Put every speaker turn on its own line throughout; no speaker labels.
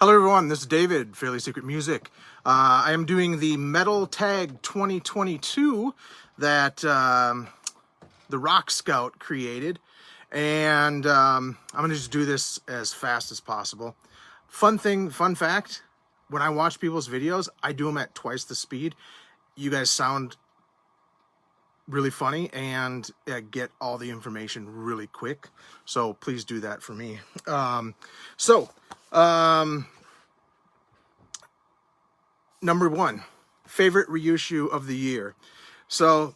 Hello everyone, this is David, Fairly Secret Music. I am doing the Metal Tag 2022 that the Rock Scout created, and I'm going to just do this as fast as possible. Fun fact, when I watch people's videos, I do them at twice the speed. You guys sound really funny and get all the information really quick, so please do that for me. Number one, favorite reissue of the year. So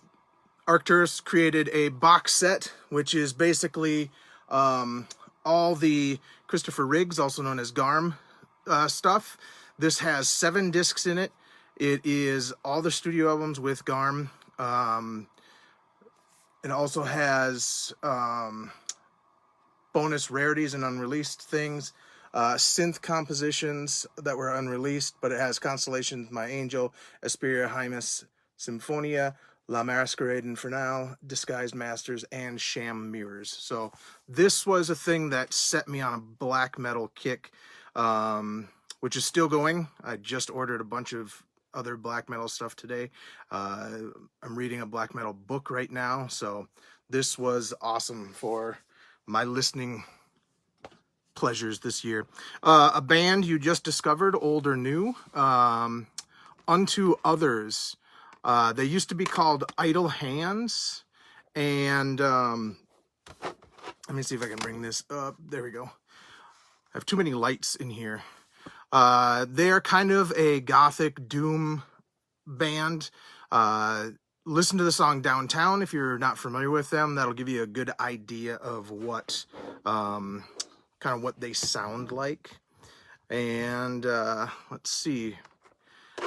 Arcturus created a box set, which is basically all the Christopher Riggs, also known as Garm, stuff. This has 7 discs in it. It is all the studio albums with Garm. It also has bonus rarities and unreleased things. Synth compositions that were unreleased, but it has Constellations, My Angel, Asperia Hymus, Symphonia, La Masquerade Infernal, Disguised Masters, and Sham Mirrors. So this was a thing that set me on a black metal kick, which is still going. I just ordered a bunch of other black metal stuff today. I'm reading a black metal book right now, so this was awesome for my listening pleasures this year. A band you just discovered, old or new, Unto Others. They used to be called Idle Hands, and let me see if I can bring this up. There we go. I have too many lights in here. They're kind of a gothic doom band. Listen to the song Downtown if you're not familiar with them. That'll give you a good idea of what kind of what they sound like. And let's see.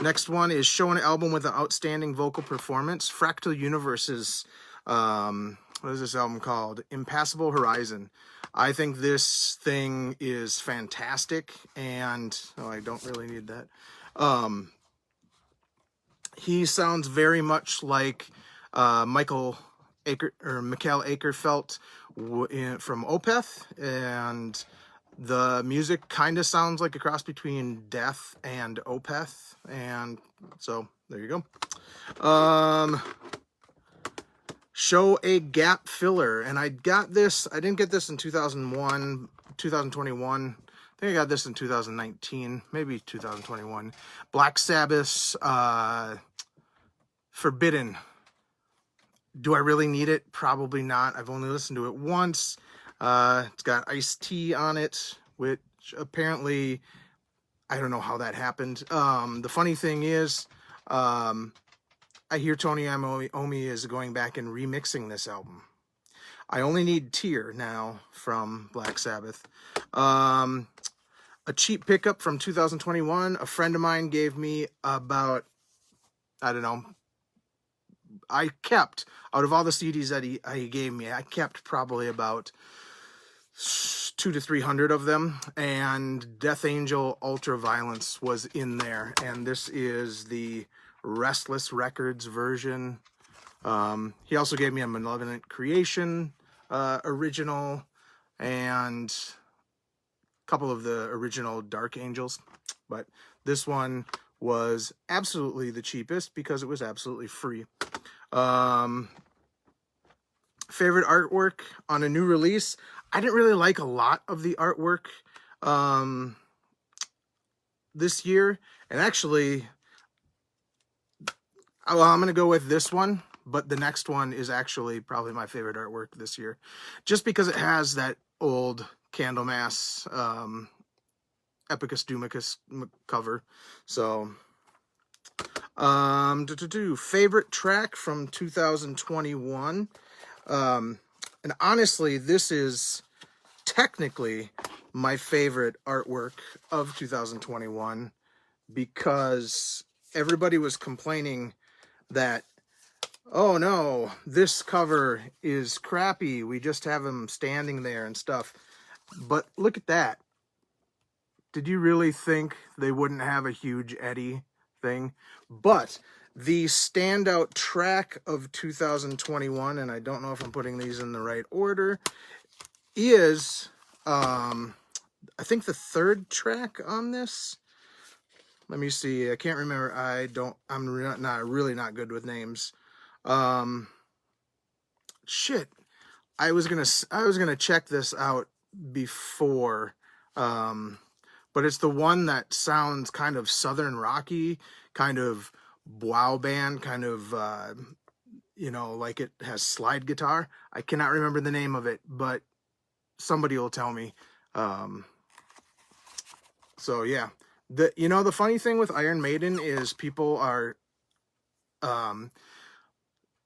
Next one is show an album with an outstanding vocal performance. Fractal Universe's, what is this album called? Impassable Horizon. I think this thing is fantastic, and I don't really need that. He sounds very much like Mikael Akerfelt from Opeth, and the music kind of sounds like a cross between Death and Opeth, and so there you go. Show a gap filler, and I got this. I didn't get this in 2021. I think I got this in 2019, maybe 2021. Black Sabbath's Forbidden. Do I really need it? Probably not. I've only listened to it once. It's got Ice-T on it, which apparently, I don't know how that happened. The funny thing is, I hear Tony Iommi is going back and remixing this album. I only need Tear now from Black Sabbath. A cheap pickup from 2021. A friend of mine gave me about, I don't know, I kept, out of all the CDs that he gave me, I kept probably about 200 to 300 of them, and Death Angel Ultraviolence was in there, and this is the Restless Records version. He also gave me a Malevolent Creation original, and a couple of the original Dark Angels, but this one was absolutely the cheapest because it was absolutely free. Favorite artwork on a new release. I didn't really like a lot of the artwork this year, and actually, well, I'm going to go with this one, but the next one is actually probably my favorite artwork this year, just because it has that old Candlemass Epicus Doomicus cover. So favorite track from 2021, and honestly, this is technically my favorite artwork of 2021, because everybody was complaining that, oh no, this cover is crappy, we just have him standing there and stuff. But look at that. Did you really think they wouldn't have a huge Eddie thing? But the standout track of 2021, and I don't know if I'm putting these in the right order, is I think the third track on this. Let me see. I can't remember. I'm not good with names. Shit. I was gonna check this out before, but it's the one that sounds kind of southern rocky, kind of wow band, kind of like it has slide guitar. I cannot remember the name of it, but somebody will tell me. So yeah, the funny thing with Iron Maiden is people are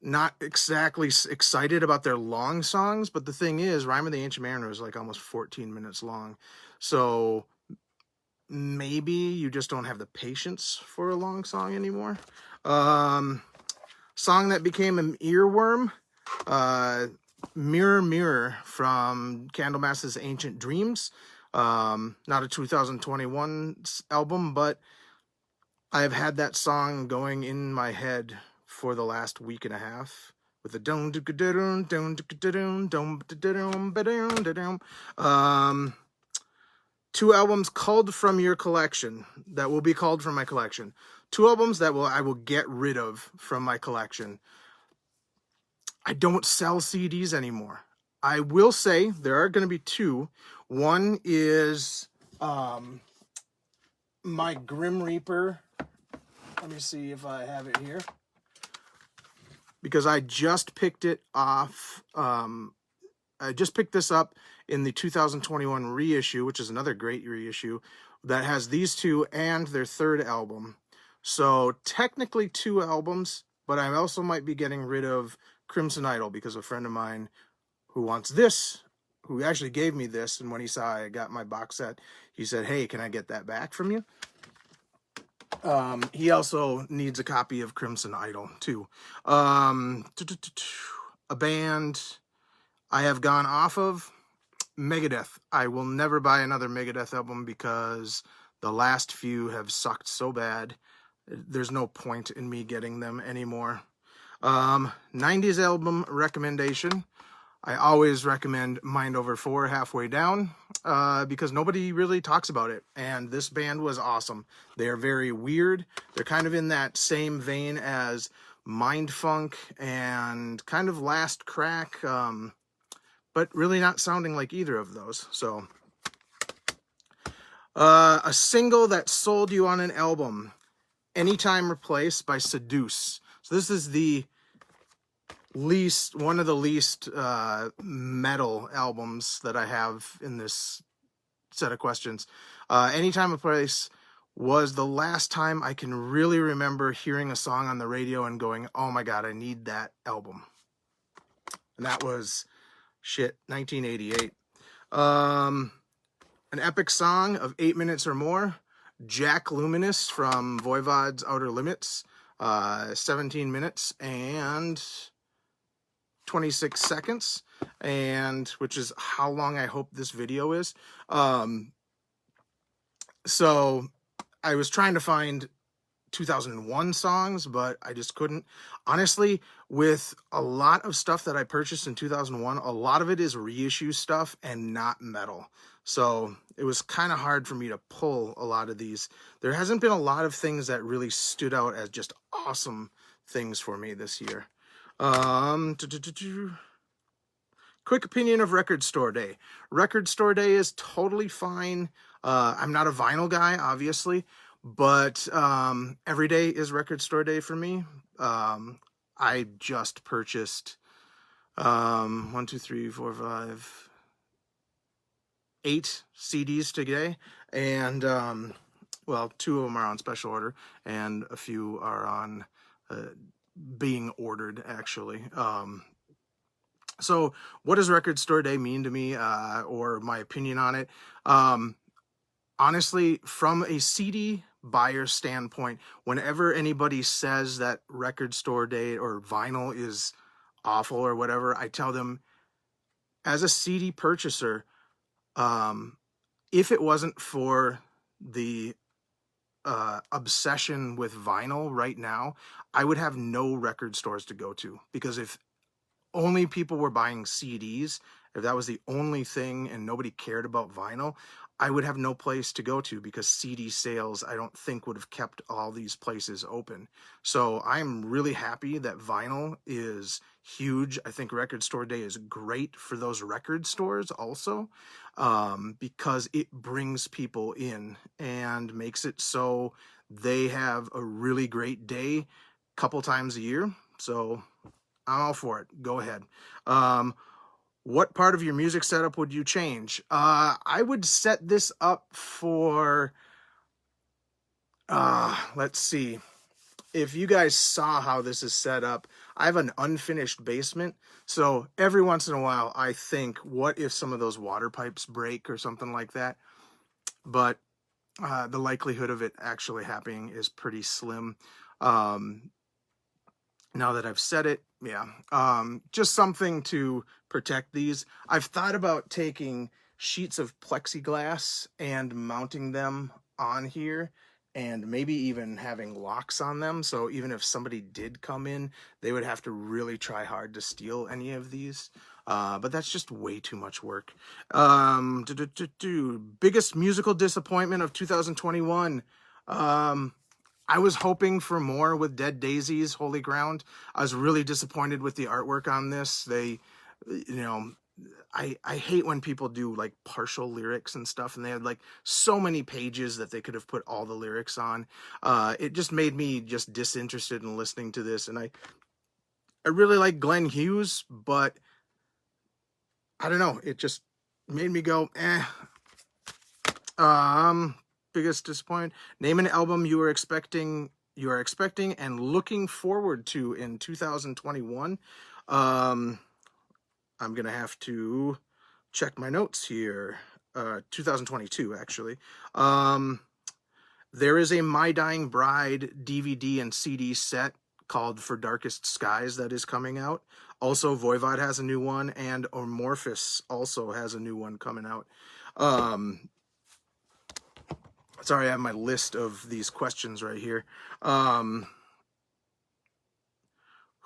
not exactly excited about their long songs, but the thing is, Rime of the Ancient Mariner is like almost 14 minutes long. So maybe you just don't have the patience for a long song anymore. Song that became an earworm, Mirror Mirror from Candlemass's Ancient Dreams. Not a 2021 album, but I've had that song going in my head for the last week and a half with the two albums culled from your collection that will be culled from my collection. Two albums that I will get rid of from my collection. I don't sell CDs anymore. I will say there are going to be two. One is my Grim Reaper. Let me see if I have it here. Because I just picked it off. I just picked this up in the 2021 reissue, which is another great reissue, that has these two and their third album. So technically two albums, but I also might be getting rid of Crimson Idol because a friend of mine who wants this, who actually gave me this, and when he saw I got my box set, he said, "Hey, can I get that back from you?" He also needs a copy of Crimson Idol too. A band I have gone off of, Megadeth. I will never buy another Megadeth album because the last few have sucked so bad. There's no point in me getting them anymore. 90s album recommendation. I always recommend Mind Over 4, Halfway Down, because nobody really talks about it. And this band was awesome. They are very weird. They're kind of in that same vein as Mindfunk and kind of Last Crack, but really not sounding like either of those. So, a single that sold you on an album, Anytime Replace by Seduce. So this is one of the least metal albums that I have in this set of questions. Anytime Replace was the last time I can really remember hearing a song on the radio and going, "Oh my God, I need that album." And that was 1988. An epic song of 8 minutes or more, Jack Luminous from Voivod's Outer Limits, 17 minutes and 26 seconds, and which is how long I hope this video is. So I was trying to find 2001 songs, but I just couldn't. Honestly, with a lot of stuff that I purchased in 2001, a lot of it is reissue stuff and not metal. So it was kind of hard for me to pull a lot of these. There hasn't been a lot of things that really stood out as just awesome things for me this year. Quick opinion of Record Store Day. Record Store Day is totally fine. I'm not a vinyl guy, obviously, but every day is Record Store Day for me. I just purchased 1, 2, 3, 4, 5, 8 CDs today, and 2 of them are on special order, and a few are on being ordered, actually. So what does Record Store Day mean to me, or my opinion on it? Honestly, from a CD buyer standpoint, whenever anybody says that Record Store Day or vinyl is awful or whatever, I tell them, as a CD purchaser, if it wasn't for the obsession with vinyl right now, I would have no record stores to go to, because if only people were buying CDs, if that was the only thing and nobody cared about vinyl, I would have no place to go to because CD sales, I don't think, would have kept all these places open. So I'm really happy that vinyl is huge. I think Record Store Day is great for those record stores also, because it brings people in and makes it so they have a really great day a couple times a year. So I'm all for it. Go ahead. What part of your music setup would you change? I would set this up for, let's see. If you guys saw how this is set up, I have an unfinished basement. So every once in a while, I think, what if some of those water pipes break or something like that? But the likelihood of it actually happening is pretty slim. Now that I've said it, yeah, just something to protect these. I've thought about taking sheets of plexiglass and mounting them on here, and maybe even having locks on them, so even if somebody did come in, they would have to really try hard to steal any of these. But that's just way too much work. Biggest musical disappointment of 2021. I was hoping for more with Dead Daisies, Holy Ground. I was really disappointed with the artwork on this. They, I hate when people do like partial lyrics and stuff, and they had like so many pages that they could have put all the lyrics on. It just made me just disinterested in listening to this, and I really like Glenn Hughes, but I don't know. It just made me go, eh. Biggest disappointment. Name an album you are expecting and looking forward to in 2021. I'm gonna have to check my notes here. 2022 actually. There is a My Dying Bride DVD and CD set called For Darkest Skies that is coming out. Also, Voivod has a new one, and Amorphous also has a new one coming out. Sorry, I have my list of these questions right here. Who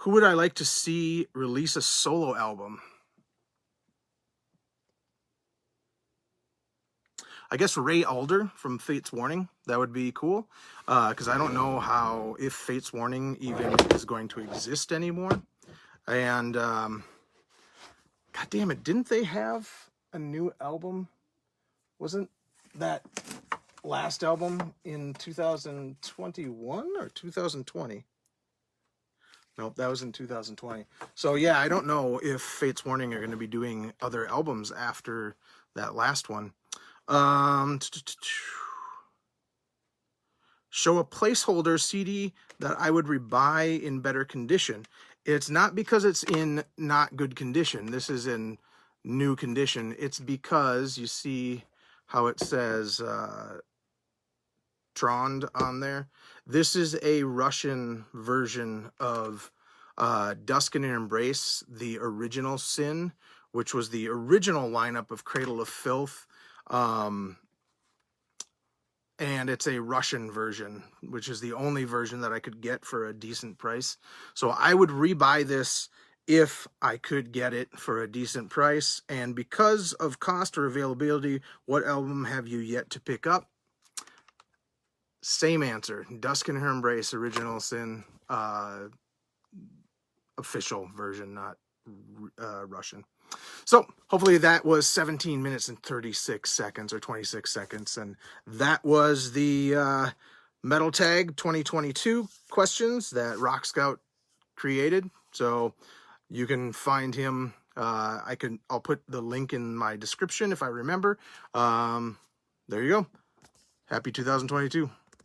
would I like to see release a solo album? I guess Ray Alder from Fate's Warning. That would be cool. Because I don't know if Fate's Warning even is going to exist anymore. And, God damn it, didn't they have a new album? Wasn't that last album in 2021 or 2020? Nope, that was in 2020. So yeah, I don't know if Fate's Warning are going to be doing other albums after that last one. Show a placeholder CD that I would rebuy in better condition. It's not because it's in not good condition. This is in new condition. It's because you see how it says Trond on there. This is a Russian version of Dusk and Embrace, the original Sin, which was the original lineup of Cradle of Filth. And it's a Russian version, which is the only version that I could get for a decent price. So I would rebuy this if I could get it for a decent price. And because of cost or availability, what album have you yet to pick up? Same answer. Dusk and Her Embrace, Original Sin, official version, not Russian. So hopefully that was 17 minutes and 36 seconds or 26 seconds. And that was the Metal Tag 2022 questions that Rock Scout created. So you can find him. I'll put the link in my description if I remember. There you go. Happy 2022.